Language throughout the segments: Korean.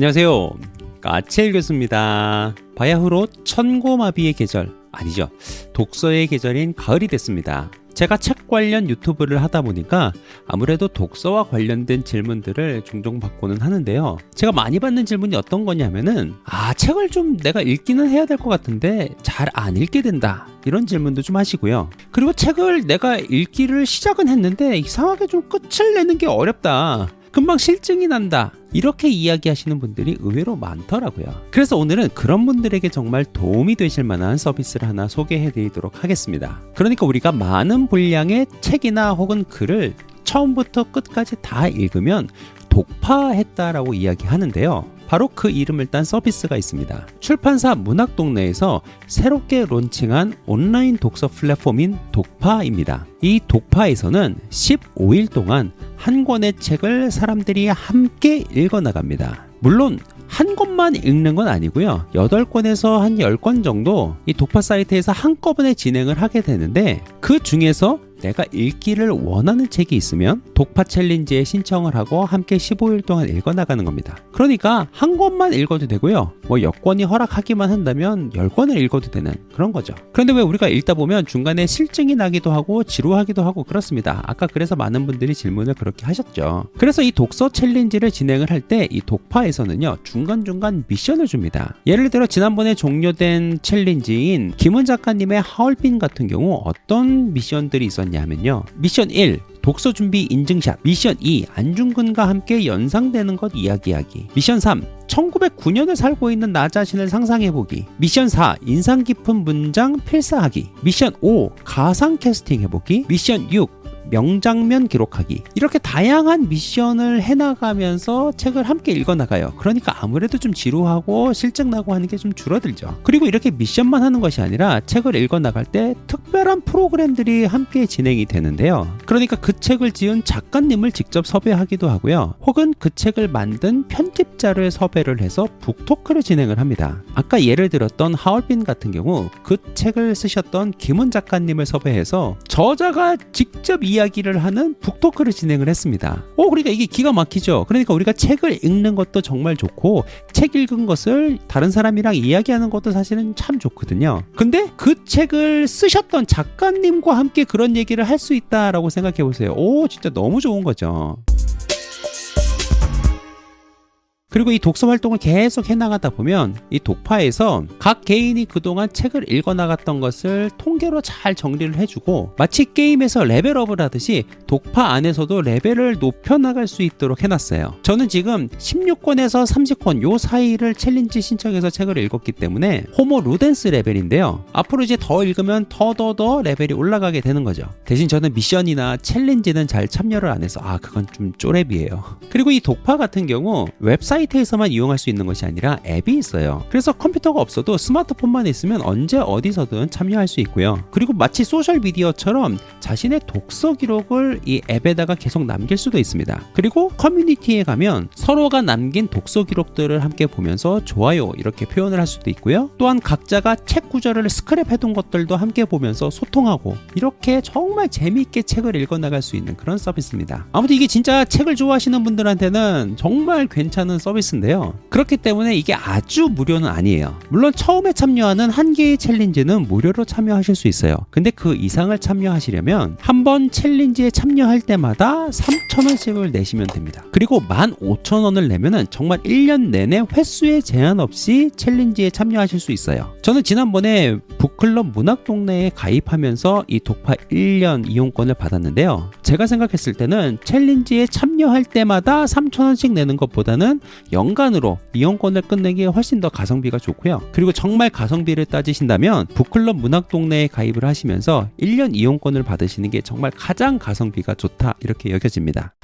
안녕하세요, 까치엘 교수입니다. 바야흐로 천고마비의 계절, 아니죠, 독서의 계절인 가을이 됐습니다. 제가 책 관련 유튜브를 하다 보니까 아무래도 독서와 관련된 질문들을 종종 받고는 하는데요, 제가 많이 받는 질문이 어떤 거냐면은 책을 좀 내가 읽기는 해야 될 것 같은데 잘 안 읽게 된다, 이런 질문도 좀 하시고요. 그리고 책을 내가 읽기를 시작은 했는데 이상하게 좀 끝을 내는 게 어렵다, 금방 실증이 난다, 이렇게 이야기하시는 분들이 의외로 많더라고요. 그래서 오늘은 그런 분들에게 정말 도움이 되실 만한 서비스를 하나 소개해 드리도록 하겠습니다. 그러니까 우리가 많은 분량의 책이나 혹은 글을 처음부터 끝까지 다 읽으면 독파했다라고 이야기하는데요, 바로 그 이름을 딴 서비스가 있습니다. 출판사 문학동네에서 새롭게 론칭한 온라인 독서 플랫폼인 독파입니다. 이 독파에서는 15일 동안 한 권의 책을 사람들이 함께 읽어나갑니다. 물론 한 권만 읽는 건 아니고요, 8권에서 한 10권 정도 이 독파 사이트에서 한꺼번에 진행을 하게 되는데, 그 중에서 내가 읽기를 원하는 책이 있으면 독파 챌린지에 신청을 하고 함께 15일 동안 읽어나가는 겁니다. 그러니까 한 권만 읽어도 되고요, 여건이 허락하기만 한다면 10권을 읽어도 되는 그런 거죠. 그런데 왜 우리가 읽다 보면 중간에 실증이 나기도 하고 지루하기도 하고 그렇습니다. 아까 그래서 많은 분들이 질문을 그렇게 하셨죠. 그래서 이 독서 챌린지를 진행을 할 때 이 독파에서는요, 중간중간 미션을 줍니다. 예를 들어 지난번에 종료된 챌린지인 김은 작가님의 하얼빈 같은 경우 어떤 미션들이 있었냐면요, 미션 1, 독서 준비 인증샷. 미션 2, 안중근과 함께 연상되는 것 이야기하기. 미션 3, 1909년을 살고 있는 나 자신을 상상해보기. 미션 4, 인상 깊은 문장 필사하기. 미션 5, 가상 캐스팅 해보기. 미션 6, 명장면 기록하기. 이렇게 다양한 미션을 해나가면서 책을 함께 읽어나가요. 그러니까 아무래도 좀 지루하고 실증나고 하는 게 좀 줄어들죠. 그리고 이렇게 미션만 하는 것이 아니라 책을 읽어나갈 때 특별한 프로그램들이 함께 진행이 되는데요, 그러니까 그 책을 지은 작가님을 직접 섭외하기도 하고요, 혹은 그 책을 만든 편집자를 섭외를 해서 북토크를 진행을 합니다. 아까 예를 들었던 하얼빈 같은 경우 그 책을 쓰셨던 김은 작가님을 섭외해서 저자가 직접 이야기를 하는 북토크를 진행을 했습니다. 그러니까 이게 기가 막히죠. 그러니까 우리가 책을 읽는 것도 정말 좋고, 책 읽은 것을 다른 사람이랑 이야기하는 것도 사실은 참 좋거든요. 근데 그 책을 쓰셨던 작가님과 함께 그런 얘기를 할 수 있다라고 생각해 보세요. 진짜 너무 좋은 거죠. 그리고 이 독서 활동을 계속 해나가다 보면 이 독파에서 각 개인이 그동안 책을 읽어나갔던 것을 통계로 잘 정리를 해주고, 마치 게임에서 레벨업을 하듯이 독파 안에서도 레벨을 높여나갈 수 있도록 해놨어요. 저는 지금 16권에서 30권 요 사이를 챌린지 신청해서 책을 읽었기 때문에 호모 루덴스 레벨인데요, 앞으로 이제 더 읽으면 더 레벨이 올라가게 되는 거죠. 대신 저는 미션이나 챌린지는 잘 참여를 안 해서 그건 좀 쪼렙이에요. 그리고 이 독파 같은 경우 웹사이트에서만 이용할 수 있는 것이 아니라 앱이 있어요. 그래서 컴퓨터가 없어도 스마트폰만 있으면 언제 어디서든 참여할 수 있고요. 그리고 마치 소셜미디어처럼 자신의 독서 기록을 이 앱에다가 계속 남길 수도 있습니다. 그리고 커뮤니티에 가면 서로가 남긴 독서 기록들을 함께 보면서 좋아요 이렇게 표현을 할 수도 있고요, 또한 각자가 책 구절을 스크랩해둔 것들도 함께 보면서 소통하고, 이렇게 정말 재미있게 책을 읽어나갈 수 있는 그런 서비스입니다. 아무튼 이게 진짜 책을 좋아하시는 분들한테는 정말 괜찮은 서비스인데요, 그렇기 때문에 이게 아주 무료는 아니에요. 물론 처음에 참여하는 한 개의 챌린지는 무료로 참여하실 수 있어요. 근데 그 이상을 참여하시려면 한 번 챌린지에 참여할 때마다 3,000원씩을 내시면 됩니다. 그리고 15,000원을 내면은 정말 1년 내내 횟수에 제한 없이 챌린지에 참여하실 수 있어요. 저는 지난번에 북클럽 문학동네에 가입하면서 이 독파 1년 이용권을 받았는데요, 제가 생각했을 때는 챌린지에 참여할 때마다 3,000원씩 내는 것보다는 연간으로 이용권을 끝내기에 훨씬 더 가성비가 좋고요. 그리고 정말 가성비를 따지신다면 북클럽 문학동네에 가입을 하시면서 1년 이용권을 받으시는 게 정말 가장 가성비가 좋다, 이렇게 여겨집니다.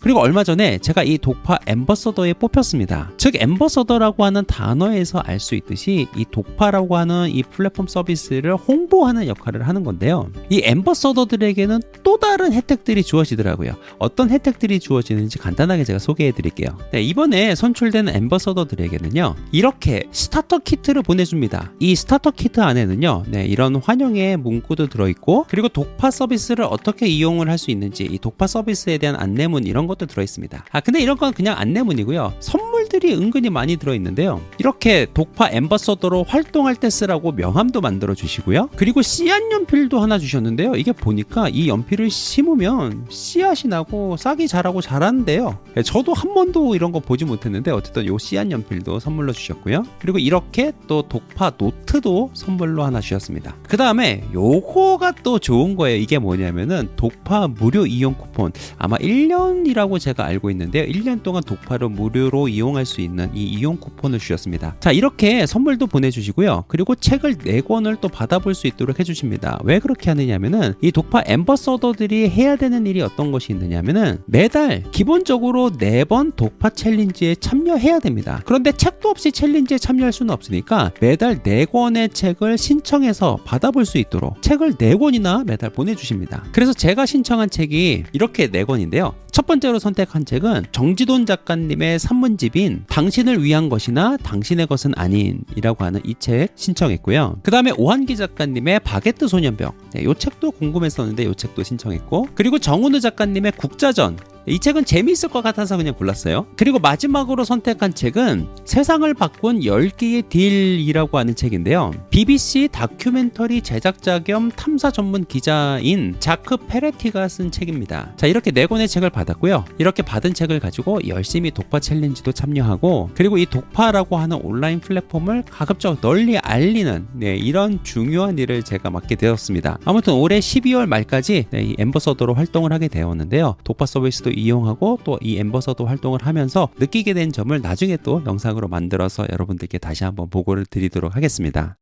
그리고 얼마 전에 제가 이 독파 앰버서더에 뽑혔습니다. 즉 앰버서더라고 하는 단어에서 알 수 있듯이 이 독파라고 하는 이 플랫폼 서비스를 홍보하는 역할을 하는 건데요, 이 앰버서더들에게는 또 다른 혜택들이 주어지더라고요. 어떤 혜택들이 주어지는지 간단하게 제가 소개해 드릴게요. 이번에 선출된 앰버서더들에게는요, 이렇게 스타터 키트를 보내줍니다. 이 스타터 키트 안에는요, 이런 환영의 문구도 들어있고, 그리고 독파 서비스를 어떻게 이용을 할 수 있는지, 이 독파 서비스에 대한 안내문 이런 것도 들어있습니다. 근데 이런 건 그냥 안내문이고요. 선물들이 은근히 많이 들어있는데요. 이렇게 독파 앰버서더로 활동할 때 쓰라고 명함도 만들어 주시고요. 그리고 씨앗 연필도 하나 주셨는데요. 이게 보니까 이 연필을 심으면 씨앗이 나고 싹이 자라고 잘하는데요. 저도 한 번도 이런 거 보지 못했는데 어쨌든 요 씨앗 연필도 선물로 주셨고요. 그리고 이렇게 또 독파 노트도 선물로 하나 주셨습니다. 그 다음에 요거가 또 좋은 거예요. 이게 뭐냐면은 독파 무료 이용 쿠폰, 아마 1년이라고 제가 알고 있는데요. 1년 동안 독파를 무료로 이용할 수 있는 이 이용 쿠폰을 주셨습니다. 자, 이렇게 선물도 보내주시고요. 그리고 책을 4권을 또 받아볼 수 있도록 해주십니다. 왜 그렇게 하느냐면은 이 독파 앰버서더들이 해야 되는 일이 어떤 것이 있느냐면은 매달 기본적으로 4번 독파 챌린지에 참여해야 됩니다. 그런데 책도 없이 챌린지에 참여할 수는 없으니까 매달 4권의 책을 신청해서 받아볼 수 있도록 책을 4권이나 매달 보내주십니다. 그래서 제가 신청한 책이 이렇게 4권인데요. 첫 번째로 선택한 책은 정지돈 작가님의 산문집인 당신을 위한 것이나 당신의 것은 아닌 이라고 하는 이 책 신청했고요. 그 다음에 오한기 작가님의 바게트 소년병, 이 책도 궁금했었는데 이 책도 신청했고, 그리고 정은우 작가님의 국자전, 이 책은 재미있을 것 같아서 그냥 골랐어요. 그리고 마지막으로 선택한 책은 세상을 바꾼 10개의 딜이라고 하는 책인데요. BBC 다큐멘터리 제작자 겸 탐사 전문 기자인 자크 페레티가 쓴 책입니다. 자, 이렇게 4권의 책을 받았고요. 이렇게 받은 책을 가지고 열심히 독파 챌린지도 참여하고, 그리고 이 독파라고 하는 온라인 플랫폼을 가급적 널리 알리는 이런 중요한 일을 제가 맡게 되었습니다. 아무튼 올해 12월 말까지 이 앰버서더로 활동을 하게 되었는데요. 독파 서비스도 이용하고 또 이 앰버서더 활동을 하면서 느끼게 된 점을 나중에 또 영상으로 만들어서 여러분들께 다시 한번 보고를 드리도록 하겠습니다.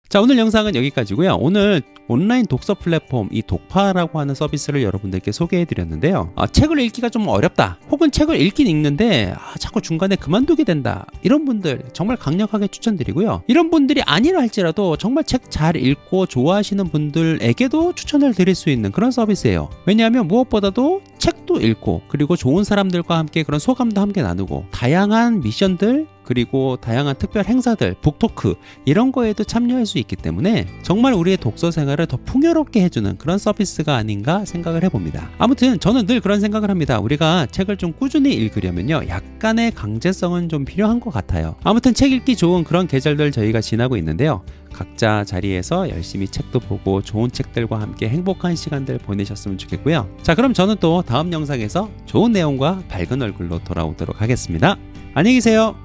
자, 오늘 영상은 여기까지고요. 오늘 온라인 독서 플랫폼 이 독파라고 하는 서비스를 여러분들께 소개해 드렸는데요. 책을 읽기가 좀 어렵다, 혹은 책을 읽긴 읽는데 자꾸 중간에 그만두게 된다, 이런 분들 정말 강력하게 추천드리고요. 이런 분들이 아니라 할지라도 정말 책 잘 읽고 좋아하시는 분들에게도 추천을 드릴 수 있는 그런 서비스예요. 왜냐하면 무엇보다도 책도 읽고, 그리고 좋은 사람들과 함께 그런 소감도 함께 나누고, 다양한 미션들, 그리고 다양한 특별 행사들, 북토크 이런 거에도 참여할 수 있기 때문에 정말 우리의 독서 생활을 더 풍요롭게 해주는 그런 서비스가 아닌가 생각을 해봅니다. 아무튼 저는 늘 그런 생각을 합니다. 우리가 책을 좀 꾸준히 읽으려면요, 약간의 강제성은 좀 필요한 것 같아요. 아무튼 책 읽기 좋은 그런 계절들 저희가 지나고 있는데요. 각자 자리에서 열심히 책도 보고 좋은 책들과 함께 행복한 시간들 보내셨으면 좋겠고요. 자, 그럼 저는 또 다음 영상에서 좋은 내용과 밝은 얼굴로 돌아오도록 하겠습니다. 안녕히 계세요.